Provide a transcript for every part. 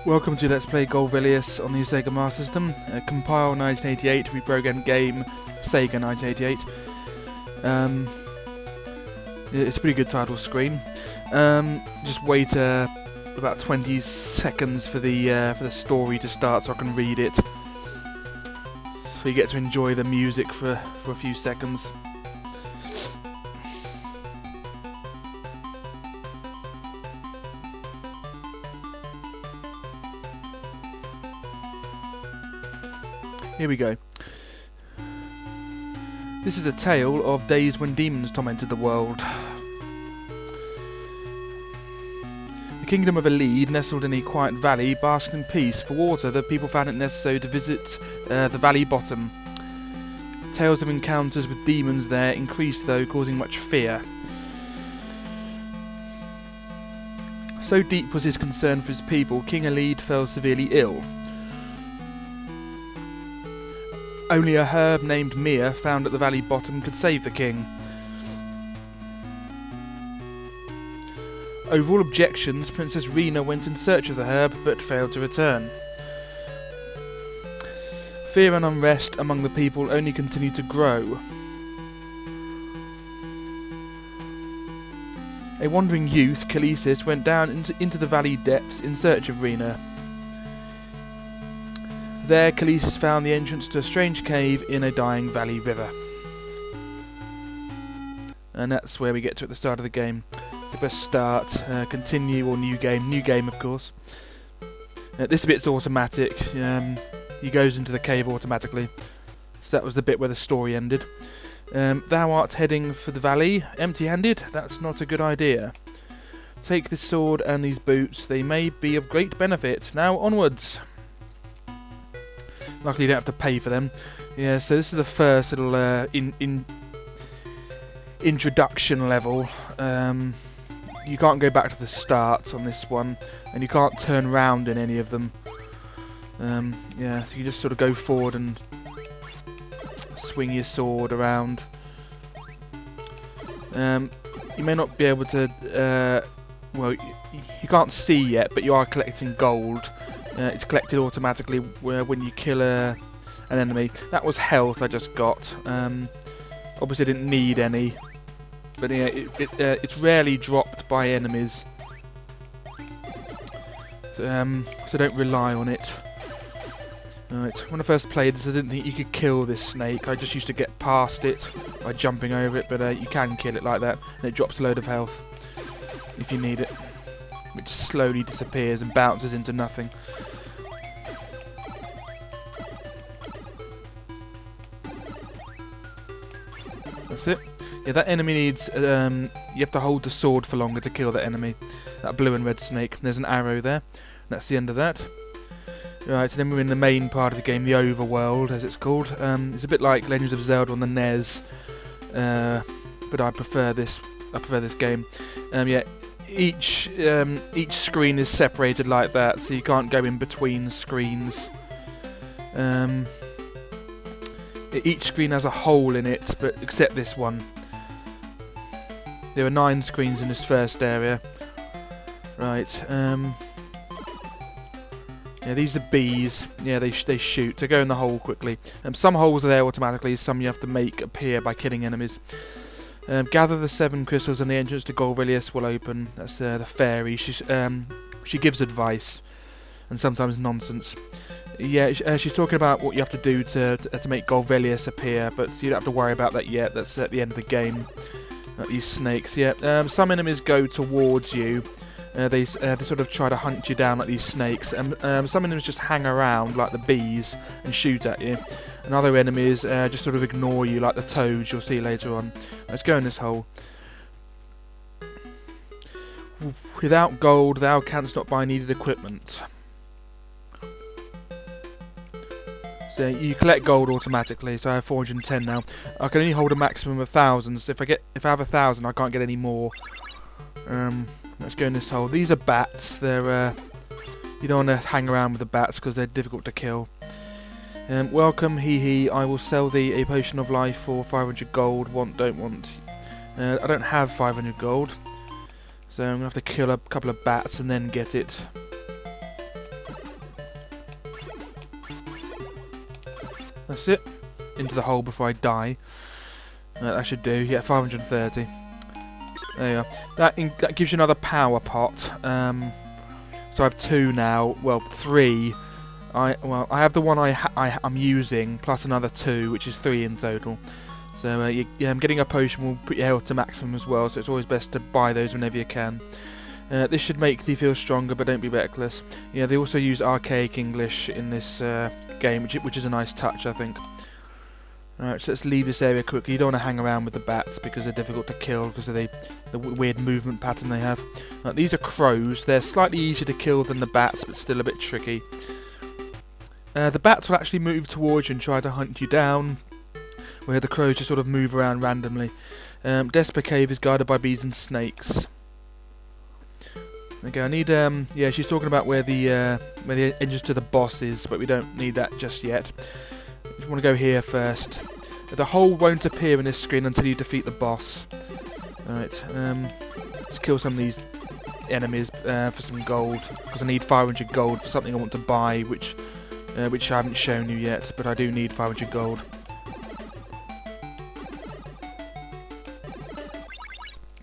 Welcome to Let's Play Golvellius on the Sega Master System. Compile 1988, reprogram game Sega 1988. It's a pretty good title screen. Just wait about 20 seconds for the story to start so I can read it. So you get to enjoy the music for a few seconds. Here we go. This is a tale of days when demons tormented the world. The kingdom of Elide, nestled in a quiet valley, basked in peace. For water, the people found it necessary to visit the valley bottom. Tales of encounters with demons there increased, though, causing much fear. So deep was his concern for his people, King Elide fell severely ill. Only a herb named Mia, found at the valley bottom, could save the king. Over all objections, Princess Rena went in search of the herb, but failed to return. Fear and unrest among the people only continued to grow. A wandering youth, Kalisis, went down into the valley depths in search of Rena. There, Kalisis found the entrance to a strange cave in a dying valley river. And that's where we get to at the start of the game. So press start, continue or new game of course. This bit's automatic, he goes into the cave automatically. So that was the bit where the story ended. Thou art heading for the valley, empty-handed? That's not a good idea. Take this sword and these boots, they may be of great benefit. Now onwards! Luckily you don't have to pay for them. Yeah, so this is the first little introduction level. You can't go back to the start on this one, and you can't turn round in any of them. Yeah, so you just sort of go forward and swing your sword around. You may not be able to, well, you can't see yet, but you are collecting gold. It's collected automatically when you kill an enemy. That was health I just got. Obviously I didn't need any, but yeah, it's rarely dropped by enemies. So don't rely on it. Right, when I first played this I didn't think you could kill this snake. I just used to get past it by jumping over it, but you can kill it like that, and it drops a load of health if you need it, which slowly disappears and bounces into nothing. That's it. Yeah, that enemy needs, you have to hold the sword for longer to kill that enemy. That blue and red snake. There's an arrow there. That's the end of that. Right, so then we're in the main part of the game, the Overworld, as it's called. It's a bit like Legends of Zelda on the NES, but I prefer this game. Yeah. Each screen is separated like that, so you can't go in between screens. Each screen has a hole in it, but except this one. There are 9 screens in this first area. Right. Yeah, these are bees. Yeah, they shoot. They go in the hole quickly. Some holes are there automatically. Some you have to make appear by killing enemies. Gather the 7 crystals and the entrance to Golvellius will open. That's the fairy. She gives advice, and sometimes nonsense. Yeah, she's talking about what you have to do to make Golvellius appear, but you don't have to worry about that yet. That's at the end of the game. These snakes, yeah. Some enemies go towards you. They sort of try to hunt you down like these snakes, and some enemies just hang around like the bees and shoot at you, and other enemies just sort of ignore you like the toads you'll see later on. Let's go in this hole. Without gold thou canst not buy needed equipment. So you collect gold automatically, so I have 410 now. I can only hold a maximum of 1,000, so if I have 1,000 I can't get any more. Let's go in this hole. These are bats. They're you don't want to hang around with the bats because they're difficult to kill. Welcome, hee. I will sell thee a potion of life for 500 gold. Want, don't want. I don't have 500 gold, so I'm gonna have to kill a couple of bats and then get it. That's it. Into the hole before I die. That should do. Yeah, 530. There you are. That gives you another power pot. So I have 2 now. Well, 3. I have the one I'm using plus another 2, which is 3 in total. So getting a potion will put your health to maximum as well. So it's always best to buy those whenever you can. This should make you feel stronger, but don't be reckless. Yeah, they also use archaic English in this game, which is a nice touch, I think. Alright, so let's leave this area quickly. You don't want to hang around with the bats because they're difficult to kill because of the weird movement pattern they have. These are crows. They're slightly easier to kill than the bats, but still a bit tricky. The bats will actually move towards you and try to hunt you down, where the crows just sort of move around randomly. Desper Cave is guarded by bees and snakes. Okay, I need yeah, she's talking about where the entrance to the boss is, but we don't need that just yet. I want to go here first. The hole won't appear in this screen until you defeat the boss. Alright, let's kill some of these enemies for some gold, because I need 500 gold for something I want to buy, which I haven't shown you yet, but I do need 500 gold.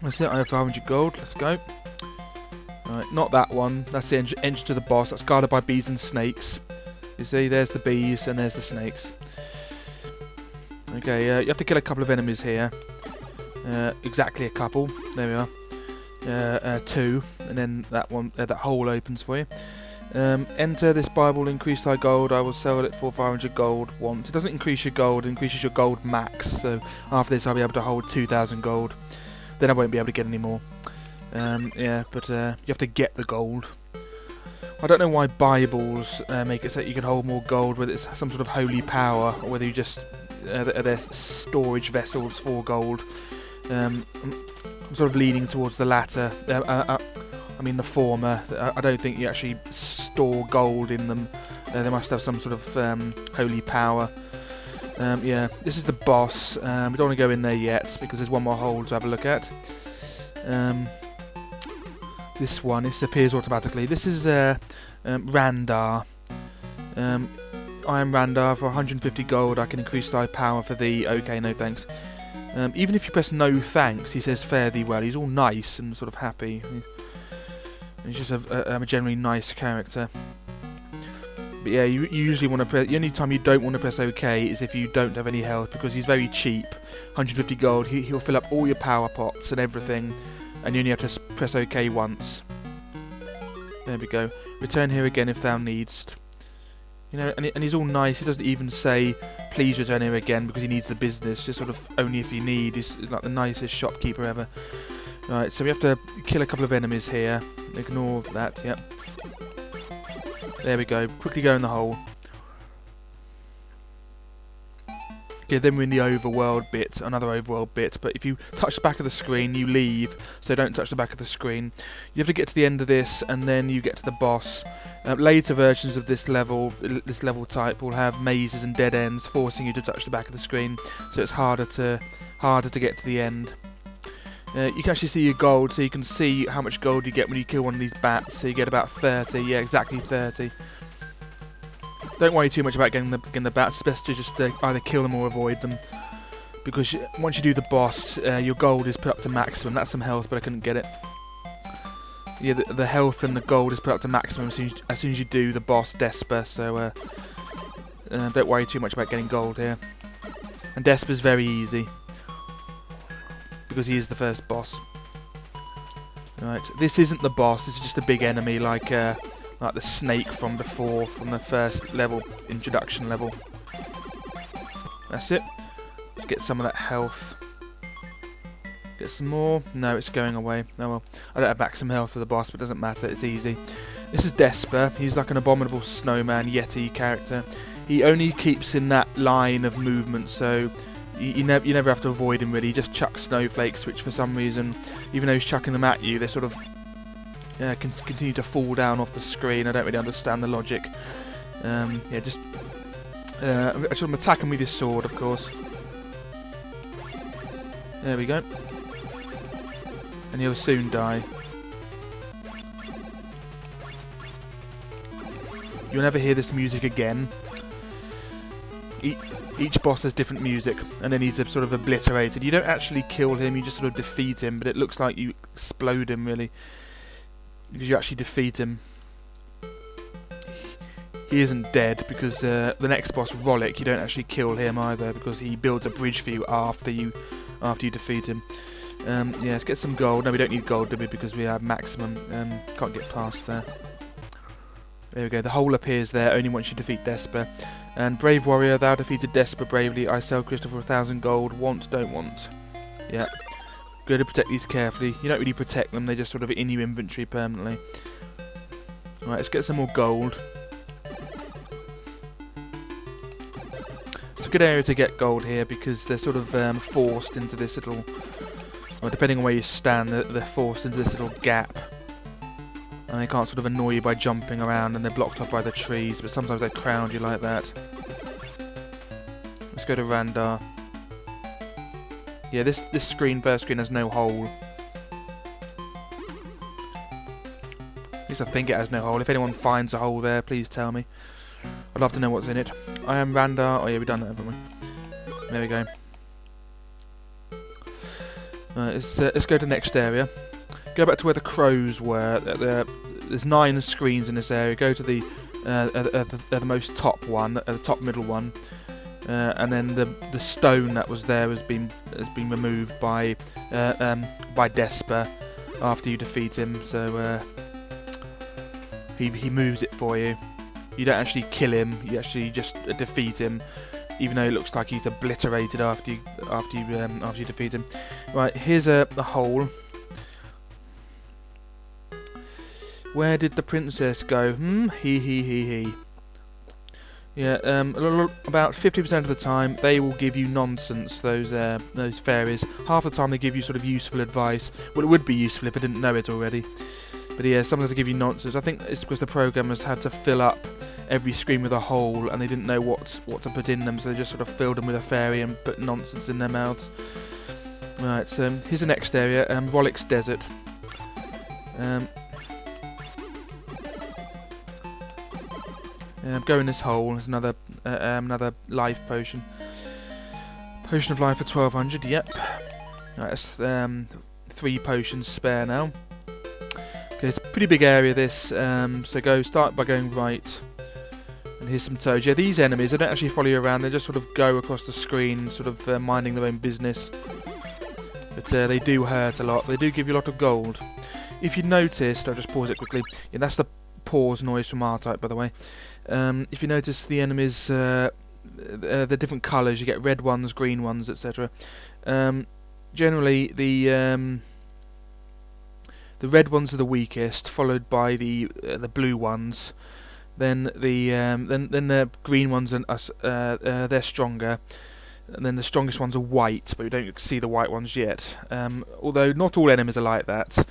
That's it, I have 500 gold, let's go. Alright, not that one, that's the entrance to the boss, that's guarded by bees and snakes. You see, there's the bees and there's the snakes. Okay, you have to kill a couple of enemies here. Exactly a couple, there we are. 2, and then that one, that hole opens for you. Enter this Bible, increase thy gold, I will sell it for 500 gold once. It doesn't increase your gold, it increases your gold max, so after this I'll be able to hold 2,000 gold. Then I won't be able to get any more. Yeah, but you have to get the gold. I don't know why Bibles make it so that you can hold more gold, whether it's some sort of holy power, or whether you just they're storage vessels for gold. I'm sort of leaning towards the latter. I mean the former. I don't think you actually store gold in them. They must have some sort of holy power. Yeah, this is the boss. We don't want to go in there yet because there's one more hole to have a look at. This one, this appears automatically. This is Randar. I am Randar. For 150 gold I can increase thy power for thee. Okay, no thanks. Even if you press no thanks, he says fare thee well. He's all nice and sort of happy. He's just a generally nice character. But yeah, you usually want to press... The only time you don't want to press OK is if you don't have any health, because he's very cheap. 150 gold, he'll fill up all your power pots and everything, and you only have to press OK once. There we go. Return here again if thou needst. You know, and he's all nice. He doesn't even say, please return here again, because he needs the business. Just sort of only if you need. He's like the nicest shopkeeper ever. Right, so we have to kill a couple of enemies here. Ignore that, yep. There we go. Quickly go in the hole. Okay, then we're in the overworld bit, another overworld bit, but if you touch the back of the screen, you leave, so don't touch the back of the screen. You have to get to the end of this, and then you get to the boss. Later versions of this level type will have mazes and dead ends, forcing you to touch the back of the screen, so it's harder to get to the end. You can actually see your gold, so you can see how much gold you get when you kill one of these bats. So you get about 30, yeah, exactly 30. Don't worry too much about getting the bats. It's best to just either kill them or avoid them, because once you do the boss, your gold is put up to maximum. That's some health, but I couldn't get it. Yeah, the health and the gold is put up to maximum as soon as you do the boss Desper. So don't worry too much about getting gold here. And Desper's very easy, because he is the first boss. Right, this isn't the boss, this is just a big enemy like the snake from before, from the first level, introduction level. That's it. Let's get some of that health. Get some more. No, it's going away. Oh well. I don't have maximum health for the boss, but it doesn't matter, it's easy. This is Desper. He's like an abominable snowman, yeti character. He only keeps in that line of movement, so you never have to avoid him really. He just chucks snowflakes, which for some reason, even though he's chucking them at you, they sort of continue to fall down off the screen. I don't really understand the logic. Yeah, just I'm attacking with his sword, of course. There we go. And he'll soon die. You'll never hear this music again. each boss has different music, and then he's sort of obliterated. You don't actually kill him, you just sort of defeat him, but it looks like you explode him, really, because you actually defeat him. He isn't dead, because the next boss, Rolick, you don't actually kill him either, because he builds a bridge for you after you defeat him. Yeah, let's get some gold. No, we don't need gold, do we, because we have maximum. Can't get past there. There we go, the hole appears there only once you defeat Desper. And brave warrior, thou defeated Desper bravely. I sell crystal for 1,000 gold. Want, don't want. Yeah. Go to protect these carefully. You don't really protect them, they're just sort of in your inventory permanently. Right, let's get some more gold. It's a good area to get gold here because they're sort of forced into this little... Well, depending on where you stand, they're forced into this little gap. And they can't sort of annoy you by jumping around, and they're blocked off by the trees, but sometimes they crowd you like that. Let's go to Randar. Yeah, this first screen has no hole. At least I think it has no hole. If anyone finds a hole there, please tell me. I'd love to know what's in it. I am Randar. Oh yeah, we've done that, haven't we? There we go. Let's go to the next area. Go back to where the crows were. There's 9 screens in this area. Go to the most top one, the top middle one, and then the stone that was there has been removed by Desper after you defeat him. So he moves it for you. You don't actually kill him. You actually just defeat him, even though it looks like he's obliterated after you defeat him. Right, here's a hole. Where did the princess go? He. Yeah, about 50% of the time they will give you nonsense, those fairies. Half the time they give you sort of useful advice. Well, it would be useful if I didn't know it already. But yeah, sometimes they give you nonsense. I think it's because the programmers had to fill up every screen with a hole, and they didn't know what to put in them, so they just sort of filled them with a fairy and put nonsense in their mouths. Right, so here's the next area, Rolick's Desert. Go in this hole. There's another life potion. Potion of life for 1200. Yep. Right, that's 3 potions spare now. Okay, it's a pretty big area this. So start by going right. And here's some toads. Yeah, these enemies, they don't actually follow you around. They just sort of go across the screen, sort of minding their own business. But they do hurt a lot. They do give you a lot of gold. If you noticed, I'll just pause it quickly. Yeah, that's the pause noise from R-Type, by the way. If you notice the enemies, the different colours, you get red ones, green ones, etc. Generally, the red ones are the weakest, followed by the blue ones. Then the green ones are they're stronger. And then the strongest ones are white, but we don't see the white ones yet. Although not all enemies are like that.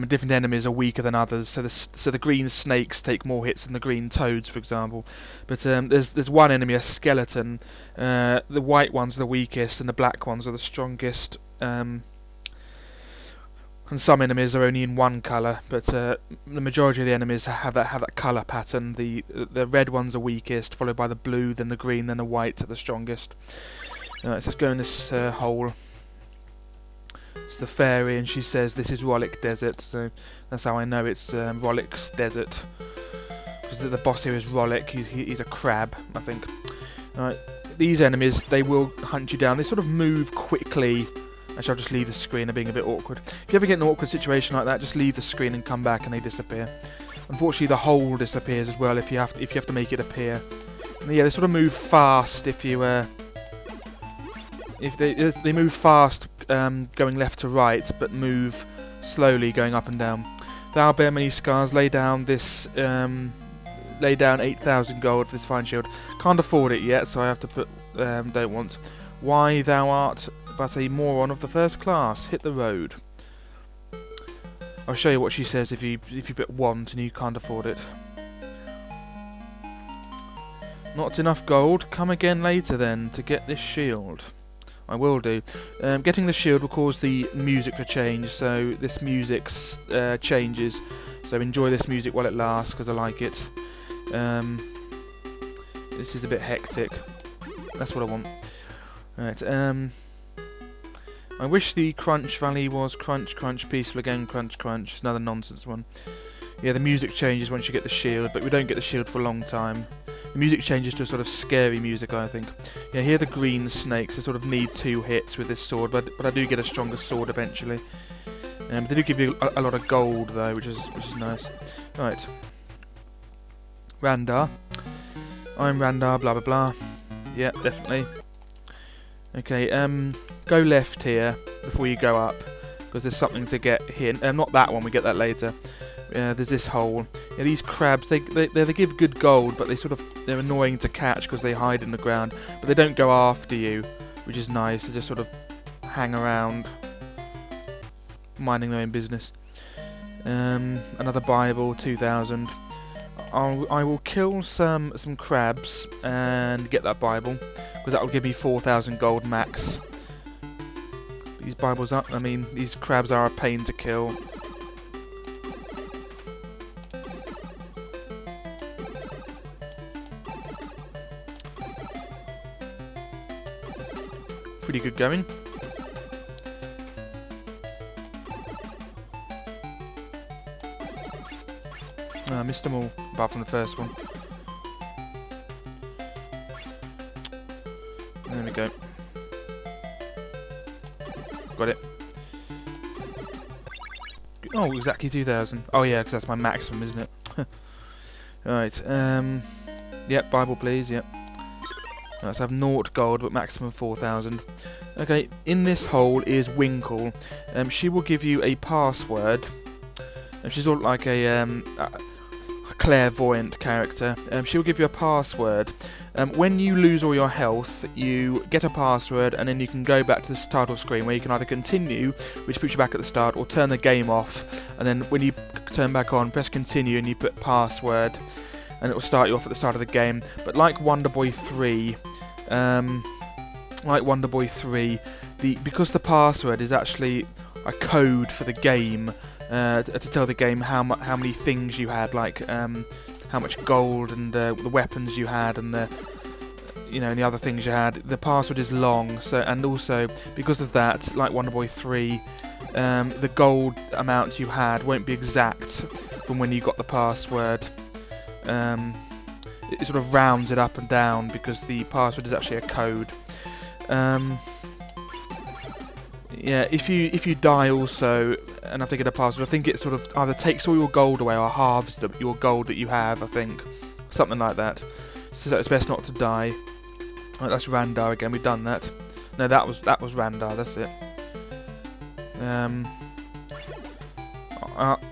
Different enemies are weaker than others. So the green snakes take more hits than the green toads, for example. But there's one enemy, a skeleton. The white ones are the weakest, and the black ones are the strongest. And some enemies are only in one colour, but the majority of the enemies have that colour pattern. The red ones are weakest, followed by the blue, then the green, then the white are the strongest. Let's just go in this hole. It's the fairy, and she says this is Rolick Desert, so that's how I know it's Rolick's Desert. Because the boss here is Rolick. He's a crab, I think. These enemies, they will hunt you down. They sort of move quickly. Actually, I'll just leave the screen. They're being a bit awkward. If you ever get an awkward situation like that, just leave the screen and come back, and they disappear. Unfortunately, the hole disappears as well if you have to make it appear. And yeah, they sort of move fast if you if they move fast going left to right, but move slowly going up and down. Thou bear many scars. Lay down 8,000 gold for this fine shield. Can't afford it yet, so I have to put don't want. Why, thou art but a moron of the first class. Hit the road. I'll show you what she says if you put want and you can't afford it. Not enough gold. Come again later then to get this shield. I will do. Getting the shield will cause the music to change, so this music changes. So enjoy this music while it lasts, because I like it. This is a bit hectic. That's what I want. Right, I wish the Crunch Valley was Crunch, Crunch, Peaceful again, Crunch, Crunch. Another nonsense one. Yeah, the music changes once you get the shield, but we don't get the shield for a long time. The music changes to a sort of scary music, I think. Yeah, here are the green snakes. I sort of need 2 hits with this sword, but I do get a stronger sword eventually. They do give you a lot of gold though, which is nice. Right, Randar. I'm Randar. Blah blah blah. Yeah, definitely. Okay, go left here before you go up, because there's something to get here. Not that one. We get that later. There's this hole. Yeah, these crabs, they give good gold, but they're annoying to catch because they hide in the ground. But they don't go after you, which is nice. They just sort of hang around, minding their own business. Another Bible, 2,000. I will kill some crabs and get that Bible, because that will give me 4,000 gold max. These these crabs are a pain to kill. Pretty good going. I missed them all, apart from the first one. There we go. Got it. Oh, exactly 2,000. Oh yeah, because that's my maximum, isn't it? Right, yep, Bible please, yep. Right, so I have 0 gold, but maximum 4,000. Okay, in this hole is Winkle. She will give you a password. She's sort of like a clairvoyant character. She will give you a password. When you lose all your health, you get a password, and then you can go back to the title screen, where you can either continue, which puts you back at the start, or turn the game off. And then when you turn back on, press continue, and you put password, and it will start you off at the start of the game. But like Wonder Boy 3, because the password is actually a code for the game, to tell the game how many things you had, like how much gold and the weapons you had, and the and the other things you had. The password is long, so, and also because of that, like Wonder Boy 3, the gold amount you had won't be exact from when you got the password. It sort of rounds it up and down because the password is actually a code. Yeah, if you die also and have to get a password, I think it sort of either takes all your gold away or halves your gold that you have, I think. Something like that. So it's best not to die. Right, that's Randar again, we've done that. No, that was Randar, that's it.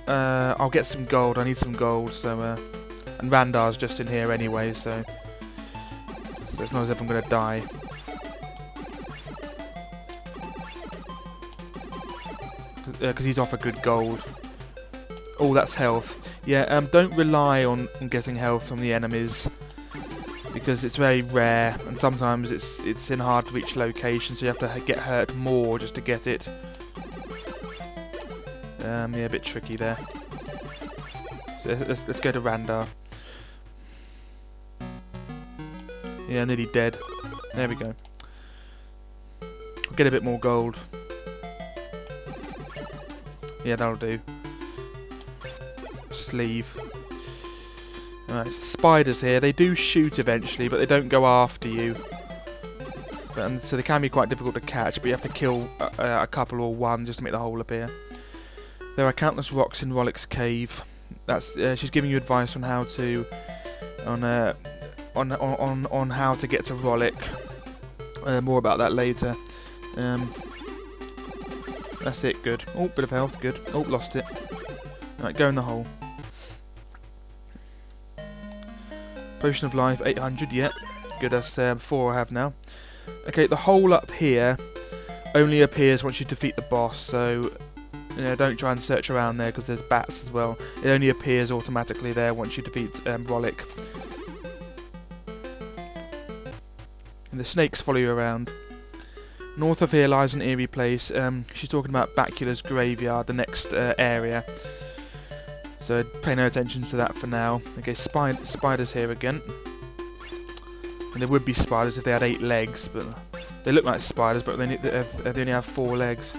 I'll get some gold, I need some gold, so and Randar's just in here anyway, so it's not as if I'm gonna die. Because he's off a good gold. Oh, that's health. Yeah, don't rely on getting health from the enemies, because it's very rare, and sometimes it's in hard to reach locations, so you have to get hurt more just to get it. Yeah, a bit tricky there. So let's go to Randar. Yeah, nearly dead. There we go. I'll get a bit more gold. Yeah, that'll do. Sleeve. Alright, spiders here. They do shoot eventually, but they don't go after you. And so they can be quite difficult to catch, but you have to kill a couple or one just to make the hole appear. There are countless rocks in Rolick's cave. That's she's giving you advice on how to on how to get to Rolick. More about that later. That's it, good. Oh, bit of health, good. Oh, lost it. Right, go in the hole. Potion of life, 800, yeah. Good, that's 4 I have now. Okay, the hole up here only appears once you defeat the boss, so don't try and search around there because there's bats as well. It only appears automatically there once you defeat Rolick. And the snakes follow you around. North of here lies an eerie place. She's talking about Bacula's graveyard, the next area. So pay no attention to that for now. Okay, spiders here again. And there would be spiders if they had 8 legs, but they look like spiders, but they only have 4 legs.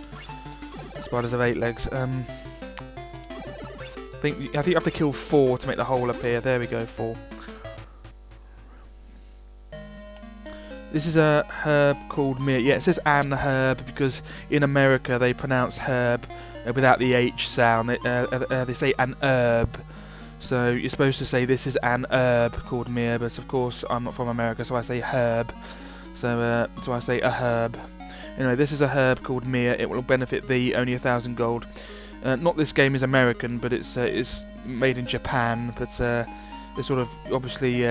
Spiders have 8 legs. I think you have to kill 4 to make the hole appear. There we go, 4. This is a herb called myrrh. Yeah, it says an herb because in America they pronounce herb without the H sound. They say an herb. So you're supposed to say this is an herb called myrrh, but of course I'm not from America, so I say herb. So I say a herb. Anyway, this is a herb called myrrh. It will benefit thee. Only 1,000 gold. Not this game is American, but it's made in Japan. But they're sort of obviously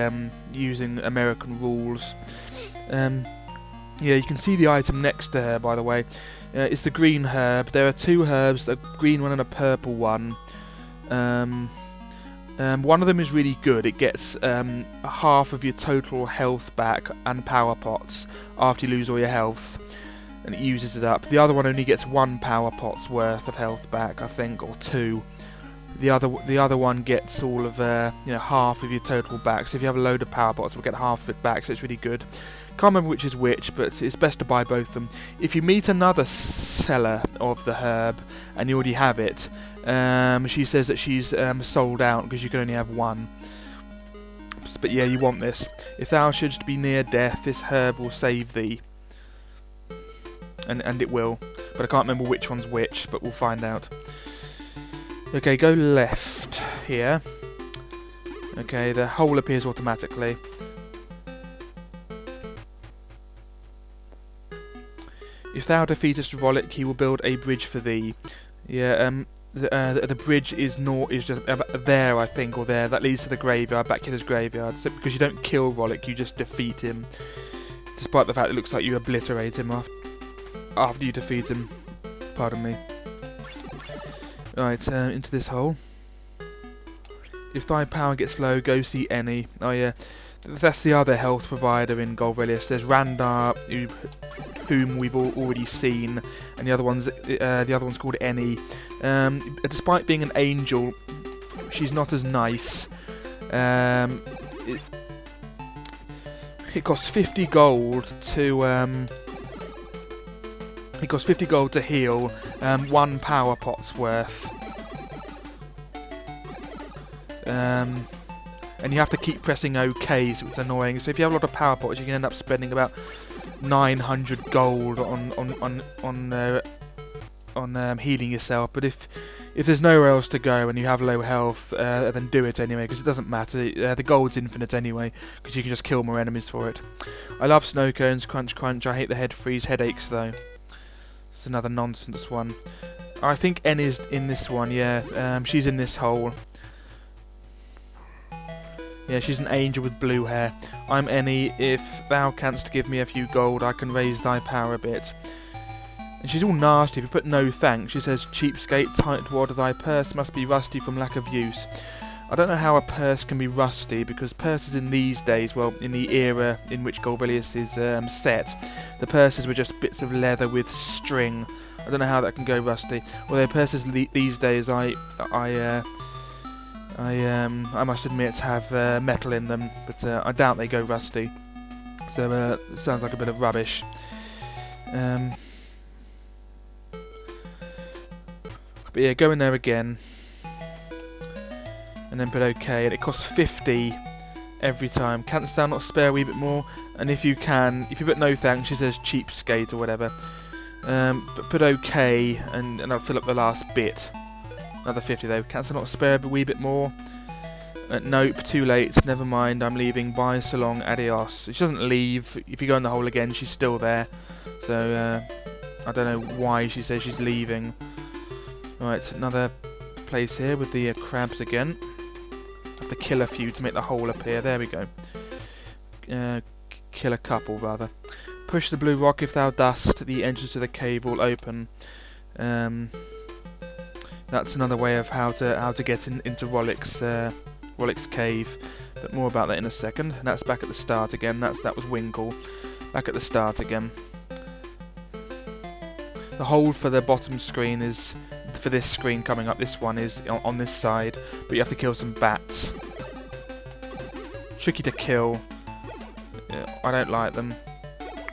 using American rules. Yeah, you can see the item next to her, by the way. It's the green herb. There are 2 herbs, a green one and a purple one. One of them is really good. It gets half of your total health back and power pots after you lose all your health, and it uses it up. The other one only gets 1 power pot's worth of health back, I think, or 2. The other one gets all of half of your total back. So if you have a load of power pots, we'll get half of it back. So it's really good. Can't remember which is which, but it's best to buy both of them. If you meet another seller of the herb and you already have it, she says that she's sold out because you can only have 1. But yeah, you want this. If thou shouldst be near death, this herb will save thee. And it will. But I can't remember which one's which, but we'll find out. Okay, go left here. Okay, the hole appears automatically. If thou defeatest Rolick, he will build a bridge for thee. Yeah, the bridge is just there, I think, or there. That leads to the graveyard, Backyarder's graveyard. So because you don't kill Rolick, you just defeat him. Despite the fact it looks like you obliterate him after you defeat him. Pardon me. Right, into this hole. If thy power gets low, go see any. Oh yeah, that's the other health provider in Golvellius. There's Randar, whom we've already seen, and the other one's called Any. Despite being an angel, she's not as nice. It costs 50 gold to heal, 1 power pot's worth. And you have to keep pressing OK, so it's annoying. So if you have a lot of power pots, you can end up spending about 900 gold on healing yourself. But if there's nowhere else to go and you have low health, then do it anyway, because it doesn't matter. The gold's infinite anyway, because you can just kill more enemies for it. I love snow cones, crunch crunch. I hate the head freeze, headaches though. It's another nonsense one. I think N is in this one, yeah. She's in this hole. Yeah, she's an angel with blue hair. I'm Any. If thou canst give me a few gold, I can raise thy power a bit. And she's all nasty. If you put no thanks, she says, cheapskate, tightwad, thy purse must be rusty from lack of use. I don't know how a purse can be rusty, because purses in these days, well, in the era in which Golvellius is set, the purses were just bits of leather with string. I don't know how that can go rusty. Although purses these days, I must admit, have metal in them, but I doubt they go rusty. So it sounds like a bit of rubbish. But yeah, go in there again, and then put OK, and it costs 50 every time. Canst thou not spare a wee bit more? And if you can, if you put no thanks, she says cheapskate or whatever. But put OK, and I'll fill up the last bit. Another 50 though. Canst thou not spare a wee bit more? Nope, too late. Never mind, I'm leaving. Bye, so long, adios. She doesn't leave. If you go in the hole again, she's still there. So I don't know why she says she's leaving. Right, another place here with the crabs again. Have to kill a few to make the hole appear. There we go. Kill a couple, rather. Push the blue rock. If thou dost, the entrance to the cave will open. That's another way of how to get into Rollick's cave. But more about that in a second. And that's back at the start again. That was Winkle. Back at the start again. The hole for the bottom screen is, for this screen coming up, this one is on this side, but you have to kill some bats. Tricky to kill. I don't like them.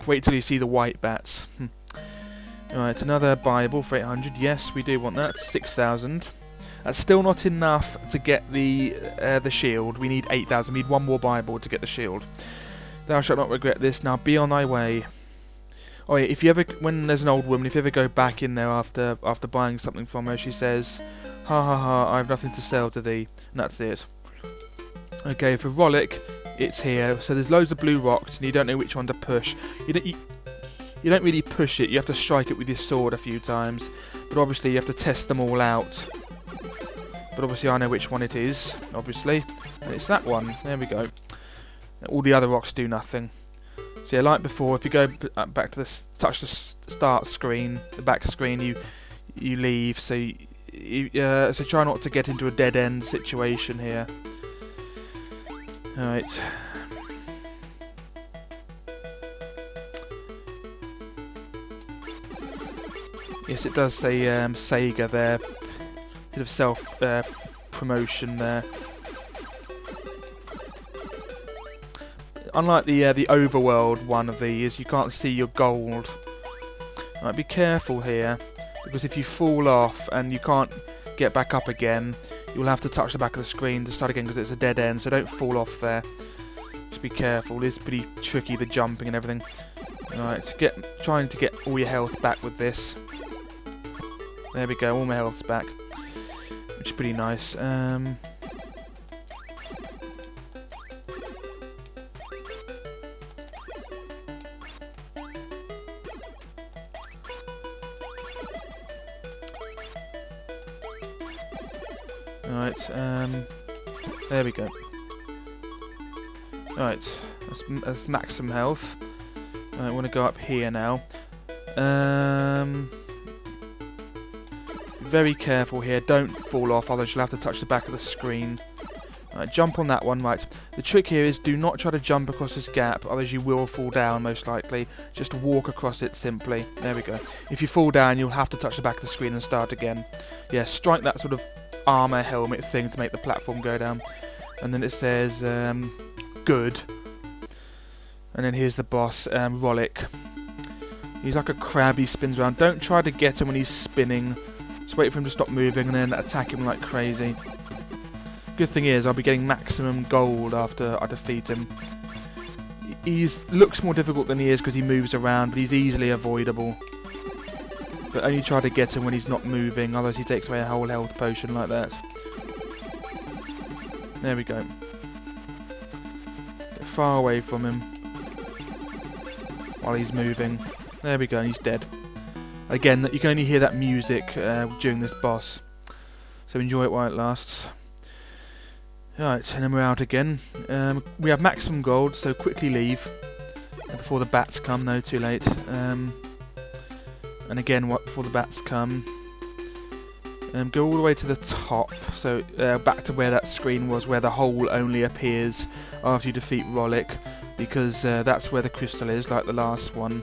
Wait till you see the white bats. Alright, another Bible for 800. Yes, we do want that. 6,000. That's still not enough to get the shield. We need 8,000. We need one more Bible to get the shield. Thou shalt not regret this. Now be on thy way. Oh yeah, if you ever, when there's an old woman, if you ever go back in there after buying something from her, she says, "Ha ha ha, I have nothing to sell to thee," and that's it. Okay, for Rolick, it's here. So there's loads of blue rocks, and you don't know which one to push. You don't really push it. You have to strike it with your sword a few times, but obviously you have to test them all out. But obviously I know which one it is, obviously, and it's that one. There we go. All the other rocks do nothing. So yeah, like before, if you go back to touch the start screen, the back screen, you leave. So so try not to get into a dead end situation here. All right. Yes, it does say Sega there. Bit of self promotion there. Unlike the Overworld one of these, you can't see your gold. Right, be careful here, because if you fall off and you can't get back up again, you'll have to touch the back of the screen to start again, because it's a dead end. So don't fall off there. Just be careful. It's pretty tricky, the jumping and everything. Right, trying to get all your health back with this. There we go, all my health's back, which is pretty nice. Alright, there we go. Alright, that's maximum health. I want to go up here now. Very careful here, don't fall off, otherwise you'll have to touch the back of the screen. Jump on that one, right. The trick here is do not try to jump across this gap, otherwise you will fall down most likely. Just walk across it simply. There we go. If you fall down, you'll have to touch the back of the screen and start again. Yeah, strike that sort of armour helmet thing to make the platform go down. And then it says, good. And then here's the boss, Rolick. He's like a crab, he spins around. Don't try to get him when he's spinning. Just wait for him to stop moving and then attack him like crazy. Good thing is, I'll be getting maximum gold after I defeat him. He looks more difficult than he is because he moves around, but he's easily avoidable. But only try to get him when he's not moving, otherwise he takes away a whole health potion like that. There we go. Get far away from him while he's moving. There we go, and he's dead. Again, you can only hear that music during this boss, so enjoy it while it lasts. Right, and then we're out again. We have maximum gold, so quickly leave before the bats come. No, too late. And again, before the bats come, go all the way to the top. So back to where that screen was, where the hole only appears after you defeat Rolick, because that's where the crystal is, like the last one.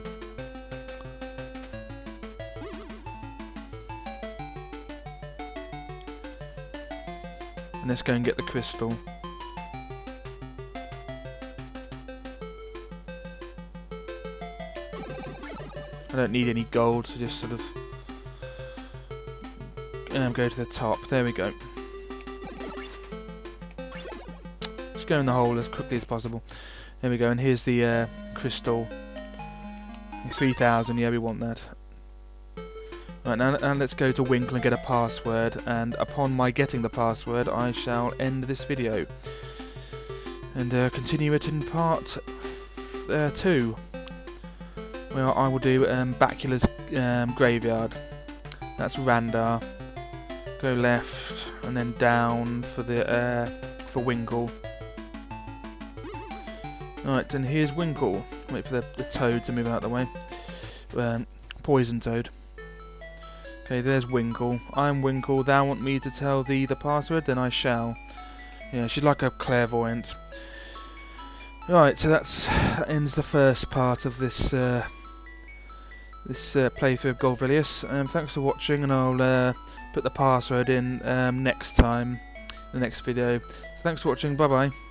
And let's go and get the crystal. I don't need any gold, so just sort of go to the top. There we go. Just go in the hole as quickly as possible. There we go, and here's the crystal. 3,000, yeah, we want that. Right, now let's go to Winkle and get a password, and upon my getting the password I shall end this video and continue it in part 2, where I will do Bacula's graveyard. That's Randar. Go left and then down for Winkle. Right, and here's Winkle. Wait for the toad to move out of the way. Poison toad. Okay, there's Winkle. I'm Winkle. Thou want me to tell thee the password? Then I shall. Yeah, she's like a clairvoyant. Right, so that ends the first part of this playthrough of Golvellius. Thanks for watching, and I'll put the password in next time, the next video. So thanks for watching. Bye bye.